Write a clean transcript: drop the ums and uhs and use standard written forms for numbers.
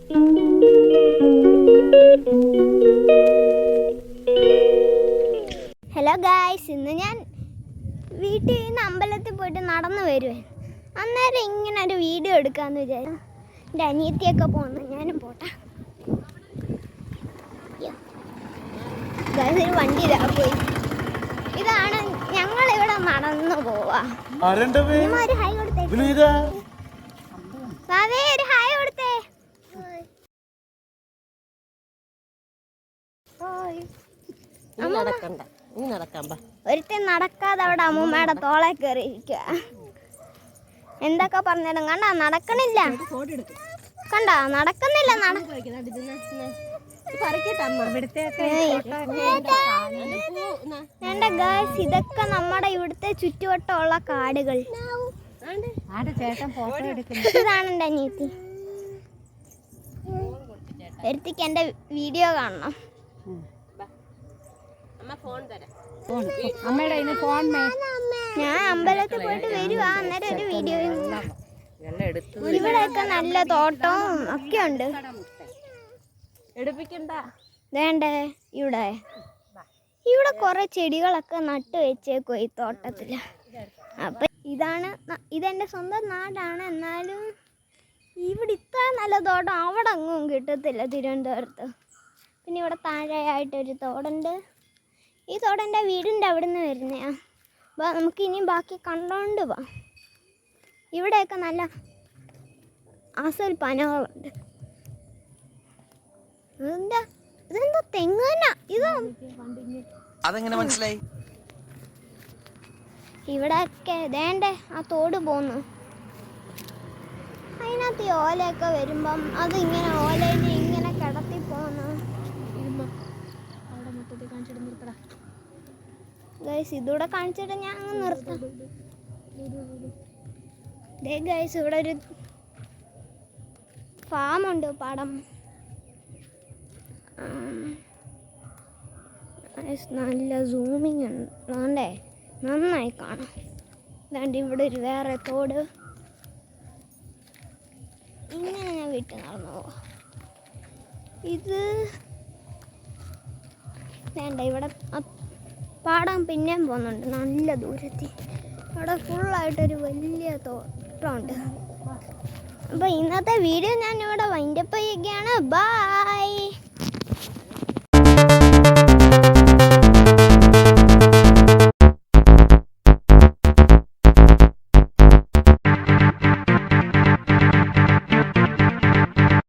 Hello guys, ഇന്ന് ഞാൻ വീട്ടിൽ നിന്ന് അമ്പലത്തിൽ പോയിട്ട് നടന്നു വരുവേ. അന്നേരം ഇങ്ങനെ ഒരു വീഡിയോ എടുക്കാമെന്ന് വിചാരിച്ചു. എൻ്റെ അനിയത്തിയൊക്കെ പോകുന്നു, ഞാനും പോട്ടെ. ഗായ്സ്, ഒരു വണ്ടി ഇതാ പോയി. ഇതാണ് ഞങ്ങളിവിടെ നടന്നു പോവാ. ഒരു ഹായ് കൊടുത്തേ, ഒരു ഹായ് കൊടുത്തേ. ഒരുത്തൻ നടക്കാതെ അവിടെ അമ്മൂമ്മയുടെ തോളെ കയറി ഇരിക്കുക. എന്തൊക്കെ പറഞ്ഞിടും കണ്ടാ, നടക്കണില്ല. കണ്ടാ, നടക്കുന്നില്ല. എന്റെ ഗേൾസ്, ഇതൊക്കെ നമ്മുടെ ഇവിടുത്തെ ചുറ്റുവട്ടമുള്ള കാടുകൾ. ഇതാണ് എന്റെ അനിയത്തി. ഒരുത്തിക്ക് എന്റെ വീഡിയോ കാണണം. ഞാൻ അമ്പലത്തിൽ പോയിട്ട് വരുവാ, അന്നേരം ഒരു വീഡിയോ. ഇവിടെയൊക്കെ നല്ല തോട്ടവും ഒക്കെ ഉണ്ട്. വേണ്ടേ, ഇവിടെ കുറെ ചെടികളൊക്കെ നട്ടു വെച്ചേക്കോ ഈ തോട്ടത്തില്. അപ്പൊ ഇതെന്റെ സ്വന്തം നാടാണ്. എന്നാലും ഇവിടെ ഇത്ര നല്ല തോട്ടം അവിടെ അങ്ങും കിട്ടത്തില്ല തിരുവനന്തപുരത്ത്. പിന്നെ ഇവിടെ താഴെയായിട്ടൊരു തോടുണ്ട്. ഈ തോടെൻ്റെ വീടിൻ്റെ അവിടെ നിന്ന് വരുന്നതാണ്. അപ്പോൾ നമുക്ക് ഇനിയും ബാക്കി കണ്ടോണ്ട് പോവാം. ഇവിടെയൊക്കെ നല്ല അസൽ പനകളുണ്ട്. ഇതെന്താ തെങ്ങന? അതെങ്ങനെ മനസ്സിലായി? ഇവിടെയൊക്കെ ദേണ്ടേ ആ തോട് പോന്നു. അതിനകത്ത് ഈ ഓലയൊക്കെ വരുമ്പം അതിങ്ങനെ ഓലയിൽ ഇങ്ങനെ കിടത്തി പോന്നു. ഗൈസ്, ഇതൂടെ കാണിച്ചിട്ട് ഞാൻ അങ്ങ് നിർത്താം. ഗൈസ്, ഇവിടെ ഒരു ഫാമുണ്ട്, പടം. നല്ല സൂമിങ് ഉണ്ട്, നന്നായി കാണാം. അതാണ്ട് ഇവിടെ ഒരു വേറെ തോട്. ഇങ്ങനെ ഞാൻ വീട്ടിൽ നടന്നു പോവാം. ഇത് വേണ്ട, ഇവിടെ പാടം പിന്നെയും പോകുന്നുണ്ട് നല്ല ദൂരത്തിൽ. അവിടെ ഫുള്ളായിട്ടൊരു വലിയ തോട്ടമുണ്ട്. അപ്പോൾ ഇന്നത്തെ വീഡിയോ ഞാൻ ഇവിടെ വൈൻഡപ്പ് ചെയ്യുകയാണ്. ബൈ.